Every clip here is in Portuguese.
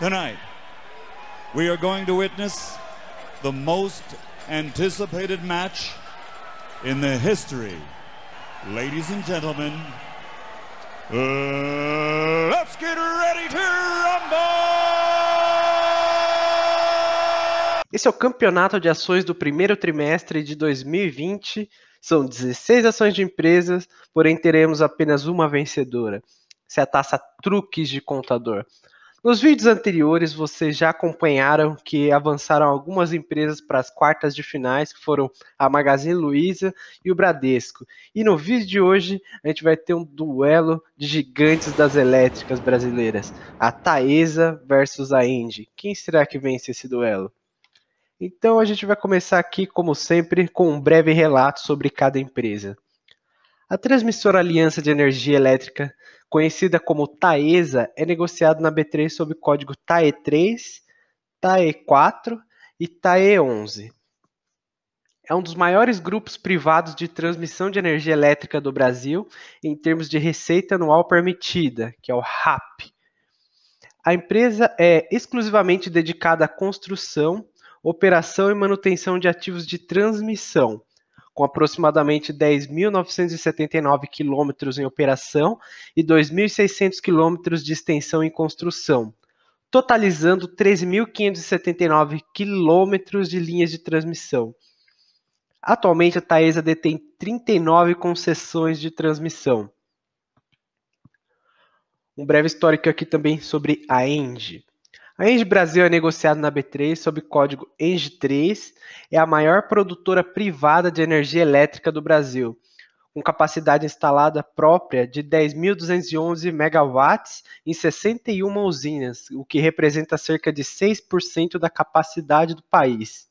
Tonight, we are going to witness the most anticipated match in the history. Ladies and gentlemen, let's get ready to rumble! Esse é o campeonato de ações do primeiro trimestre de 2020. São 16 ações de empresas, porém teremos apenas uma vencedora. Essa é a taça Truques de Contador. Nos vídeos anteriores, vocês já acompanharam que avançaram algumas empresas para as quartas de finais, que foram a Magazine Luiza e o Bradesco. E no vídeo de hoje, a gente vai ter um duelo de gigantes das elétricas brasileiras, a Taesa versus a Engie. Quem será que vence esse duelo? Então a gente vai começar aqui, como sempre, com um breve relato sobre cada empresa. A Transmissora Aliança de Energia Elétrica, conhecida como Taesa, é negociada na B3 sob o código TAE3, TAE4 e TAE11. É um dos maiores grupos privados de transmissão de energia elétrica do Brasil em termos de receita anual permitida, que é o RAP. A empresa é exclusivamente dedicada à construção, operação e manutenção de ativos de transmissão, com aproximadamente 10.979 quilômetros em operação e 2.600 quilômetros de extensão em construção, totalizando 13.579 quilômetros de linhas de transmissão. Atualmente, a Taesa detém 39 concessões de transmissão. Um breve histórico aqui também sobre a Engie. A Engie Brasil é negociada na B3 sob o código ENGIE3, é a maior produtora privada de energia elétrica do Brasil, com capacidade instalada própria de 10.211 megawatts em 61 usinas, o que representa cerca de 6% da capacidade do país.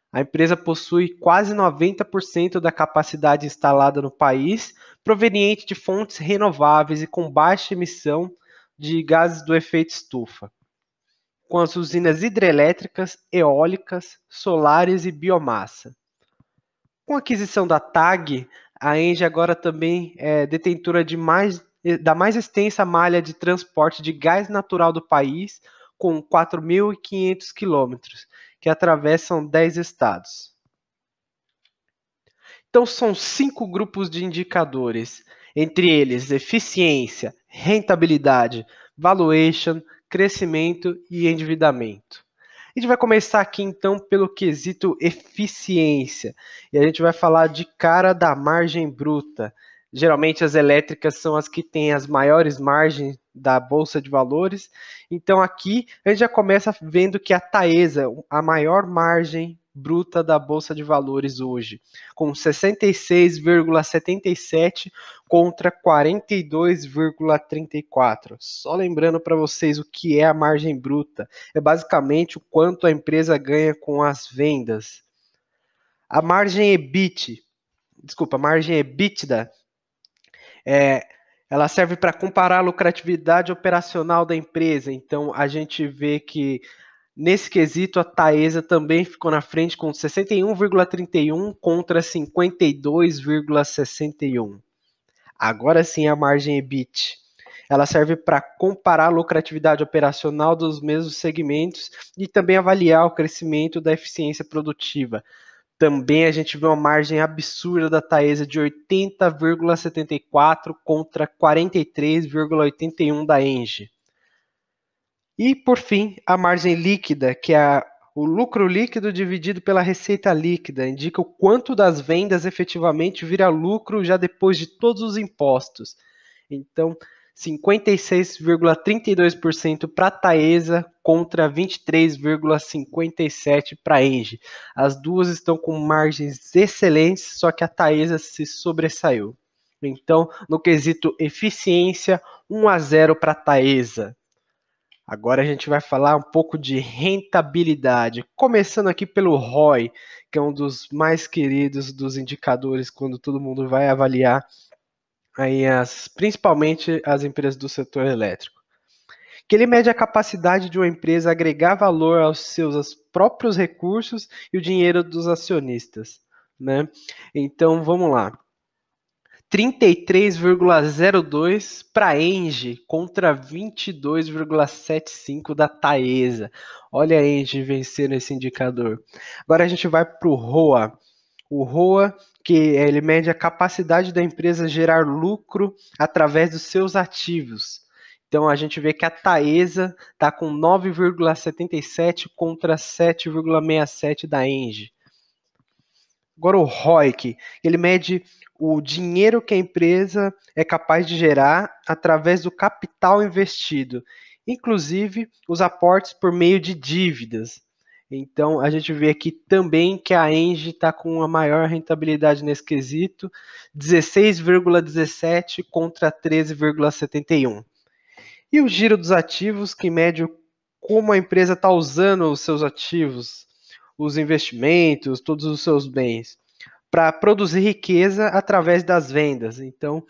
A empresa possui quase 90% da capacidade instalada no país, proveniente de fontes renováveis e com baixa emissão de gases do efeito estufa, com as usinas hidrelétricas, eólicas, solares e biomassa. Com a aquisição da TAG, a Engie agora também é detentora da mais extensa malha de transporte de gás natural do país, com 4.500 quilômetros, que atravessam 10 estados. Então, são 5 grupos de indicadores, entre eles eficiência, rentabilidade, valuation, crescimento e endividamento. A gente vai começar aqui então pelo quesito eficiência, e a gente vai falar de cara da margem bruta. Geralmente as elétricas são as que têm as maiores margens da Bolsa de Valores, então aqui a gente já começa vendo que a Taesa, a maior margem bruta da Bolsa de Valores hoje, com 66,77 contra 42,34. Só lembrando para vocês o que é a margem bruta. É basicamente o quanto a empresa ganha com as vendas. A margem EBITDA, ela serve para comparar a lucratividade operacional da empresa. Então, a gente vê que nesse quesito, a Taesa também ficou na frente com 61,31 contra 52,61. Agora sim a margem EBIT. Ela serve para comparar a lucratividade operacional dos mesmos segmentos e também avaliar o crescimento da eficiência produtiva. Também a gente vê uma margem absurda da Taesa de 80,74 contra 43,81 da Engie. E, por fim, a margem líquida, que é o lucro líquido dividido pela receita líquida, indica o quanto das vendas efetivamente vira lucro já depois de todos os impostos. Então, 56,32% para a Taesa contra 23,57% para a Engie. As duas estão com margens excelentes, só que a Taesa se sobressaiu. Então, no quesito eficiência, 1-0 para a Taesa. Agora a gente vai falar um pouco de rentabilidade, começando aqui pelo ROI, que é um dos mais queridos dos indicadores quando todo mundo vai avaliar aí principalmente as empresas do setor elétrico. Que ele mede a capacidade de uma empresa agregar valor aos seus próprios recursos e o dinheiro dos acionistas, né? Então vamos lá. 33,02 para a Engie contra 22,75 da Taesa. Olha a Engie vencendo esse indicador. Agora a gente vai para o ROA. O ROA, que ele mede a capacidade da empresa gerar lucro através dos seus ativos. Então a gente vê que a Taesa está com 9,77 contra 7,67 da Engie. Agora o ROIC, ele mede o dinheiro que a empresa é capaz de gerar através do capital investido, inclusive os aportes por meio de dívidas. Então, a gente vê aqui também que a Engie está com a maior rentabilidade nesse quesito, 16,17 contra 13,71. E o giro dos ativos, que mede como a empresa está usando os seus ativos, os investimentos, todos os seus bens, para produzir riqueza através das vendas. Então,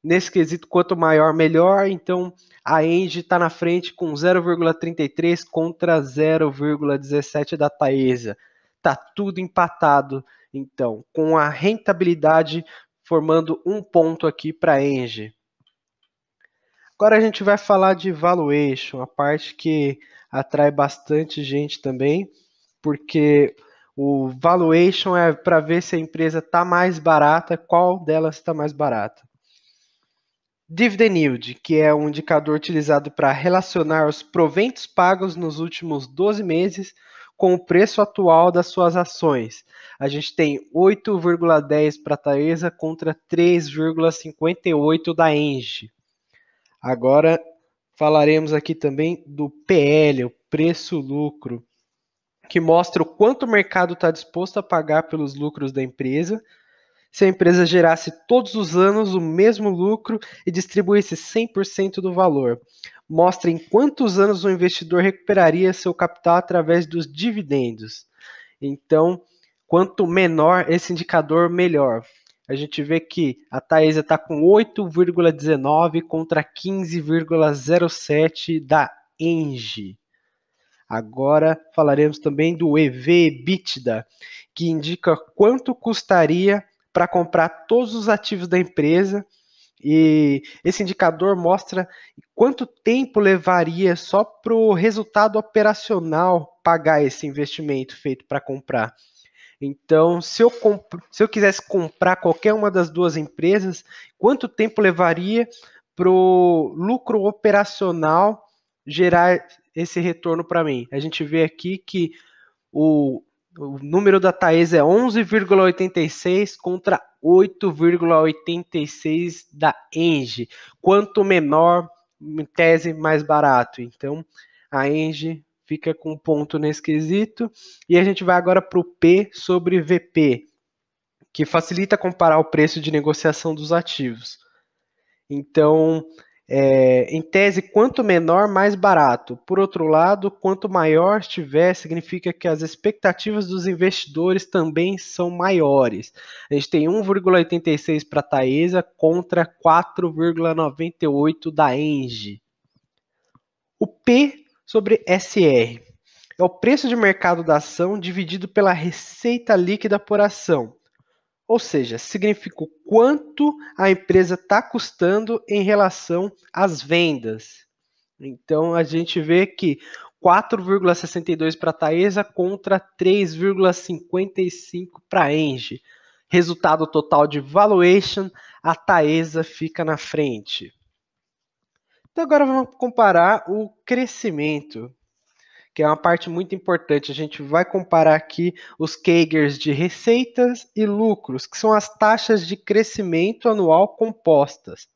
nesse quesito, quanto maior, melhor. Então, a Engie está na frente com 0,33 contra 0,17 da Taesa. Está tudo empatado, então, com a rentabilidade formando um ponto aqui para a Engie. Agora a gente vai falar de valuation, a parte que atrai bastante gente também, porque o valuation é para ver se a empresa está mais barata, qual delas está mais barata. Dividend yield, que é um indicador utilizado para relacionar os proventos pagos nos últimos 12 meses com o preço atual das suas ações. A gente tem 8,10 para a Taesa contra 3,58 da Engie. Agora falaremos aqui também do PL, o preço-lucro, que mostra o quanto o mercado está disposto a pagar pelos lucros da empresa. Se a empresa gerasse todos os anos o mesmo lucro e distribuísse 100% do valor. Mostra em quantos anos o investidor recuperaria seu capital através dos dividendos. Então, quanto menor esse indicador, melhor. A gente vê que a Taesa está com 8,19 contra 15,07 da Engie. Agora falaremos também do EV/EBITDA, que indica quanto custaria para comprar todos os ativos da empresa, e esse indicador mostra quanto tempo levaria só para o resultado operacional pagar esse investimento feito para comprar. Então, se eu quisesse comprar qualquer uma das duas empresas, quanto tempo levaria para o lucro operacional gerar esse retorno para mim? A gente vê aqui que o número da Taesa é 11,86 contra 8,86 da Engie. Quanto menor, em tese, mais barato. Então, a Engie fica com ponto nesse quesito. E a gente vai agora para o P sobre VP, que facilita comparar o preço de negociação dos ativos. Então, em tese, quanto menor, mais barato. Por outro lado, quanto maior estiver, significa que as expectativas dos investidores também são maiores. A gente tem 1,86 para a Taesa contra 4,98 da Engie. O P sobre SR é o preço de mercado da ação dividido pela receita líquida por ação. Ou seja, significa o quanto a empresa está custando em relação às vendas. Então, a gente vê que 4,62 para a Taesa contra 3,55 para a Engie. Resultado total de valuation, a Taesa fica na frente. Então, agora vamos comparar o crescimento, que é uma parte muito importante. A gente vai comparar aqui os CAGRs de receitas e lucros, que são as taxas de crescimento anual compostas.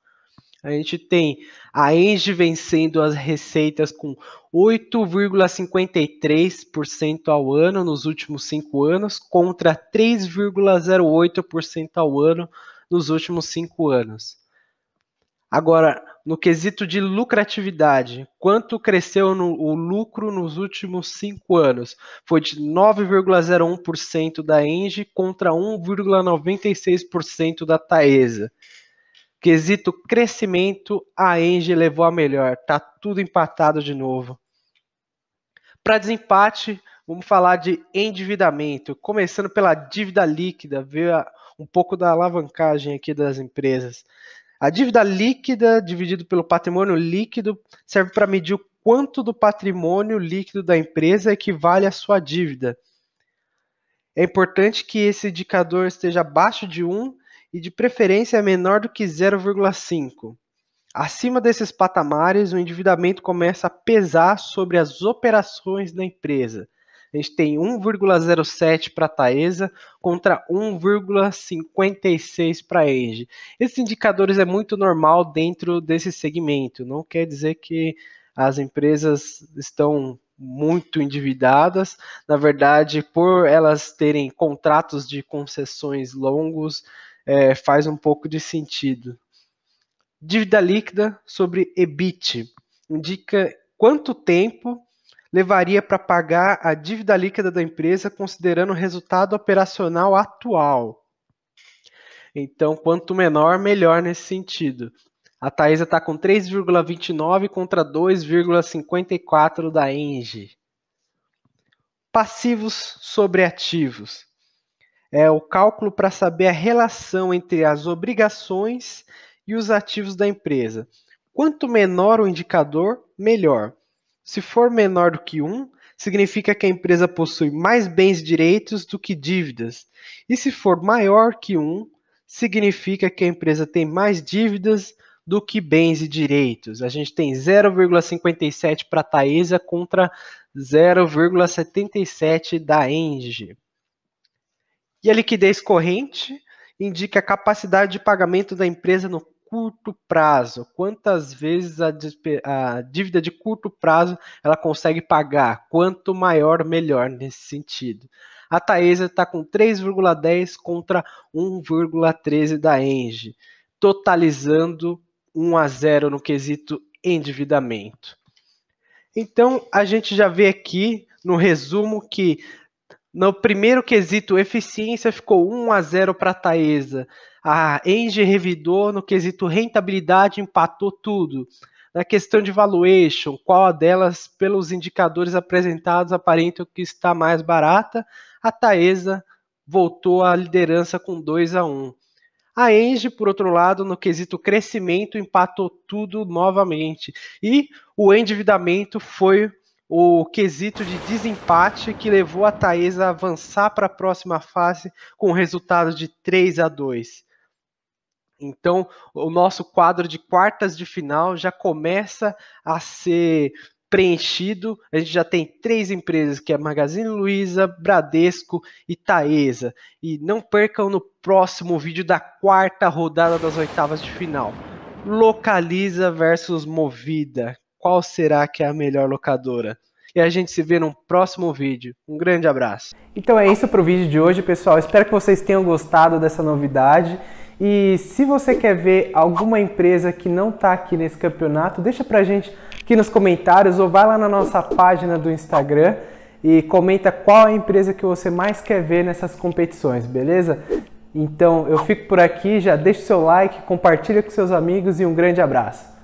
A gente tem a Engie vencendo as receitas com 8,53% ao ano nos últimos 5 anos, contra 3,08% ao ano nos últimos 5 anos. Agora, no quesito de lucratividade, quanto cresceu o lucro nos últimos 5 anos? Foi de 9,01% da Engie contra 1,96% da Taesa. Quesito crescimento, a Engie levou a melhor. Tá tudo empatado de novo. Para desempate, vamos falar de endividamento. Começando pela dívida líquida, ver um pouco da alavancagem aqui das empresas. A dívida líquida dividido pelo patrimônio líquido serve para medir o quanto do patrimônio líquido da empresa equivale à sua dívida. É importante que esse indicador esteja abaixo de 1 e de preferência menor do que 0,5. Acima desses patamares, o endividamento começa a pesar sobre as operações da empresa. A gente tem 1,07 para a Taesa contra 1,56 para a Engie. Esses indicadores é muito normal dentro desse segmento. Não quer dizer que as empresas estão muito endividadas. Na verdade, por elas terem contratos de concessões longos, faz um pouco de sentido. Dívida líquida sobre EBIT indica quanto tempo levaria para pagar a dívida líquida da empresa considerando o resultado operacional atual. Então, quanto menor, melhor nesse sentido. A Taesa está com 3,29 contra 2,54 da Engie. Passivos sobre ativos. É o cálculo para saber a relação entre as obrigações e os ativos da empresa. Quanto menor o indicador, melhor. Se for menor do que 1, significa que a empresa possui mais bens e direitos do que dívidas. E se for maior que 1, significa que a empresa tem mais dívidas do que bens e direitos. A gente tem 0,57 para a Taesa contra 0,77 da Engie. E a liquidez corrente indica a capacidade de pagamento da empresa no curto prazo. Quantas vezes a dívida de curto prazo ela consegue pagar? Quanto maior, melhor nesse sentido. A Taesa está com 3,10 contra 1,13 da Engie, totalizando 1-0 no quesito endividamento. Então, a gente já vê aqui no resumo que no primeiro quesito eficiência ficou 1-0 para a Taesa. A Engie revidou no quesito rentabilidade, empatou tudo. Na questão de valuation, qual delas, pelos indicadores apresentados, aparenta que está mais barata? A Taesa voltou à liderança com 2-1. A Engie, por outro lado, no quesito crescimento, empatou tudo novamente. E o endividamento foi o quesito de desempate que levou a Taesa a avançar para a próxima fase com resultado de 3-2. Então, o nosso quadro de quartas de final já começa a ser preenchido. A gente já tem 3 empresas, que é Magazine Luiza, Bradesco e Taesa. E não percam no próximo vídeo da quarta rodada das oitavas de final. Localiza versus Movida. Qual será que é a melhor locadora? E a gente se vê no próximo vídeo. Um grande abraço. Então é isso para o vídeo de hoje, pessoal. Espero que vocês tenham gostado dessa novidade. E se você quer ver alguma empresa que não está aqui nesse campeonato, deixa pra gente aqui nos comentários ou vai lá na nossa página do Instagram e comenta qual a empresa que você mais quer ver nessas competições, beleza? Então eu fico por aqui, já deixa o seu like, compartilha com seus amigos e um grande abraço.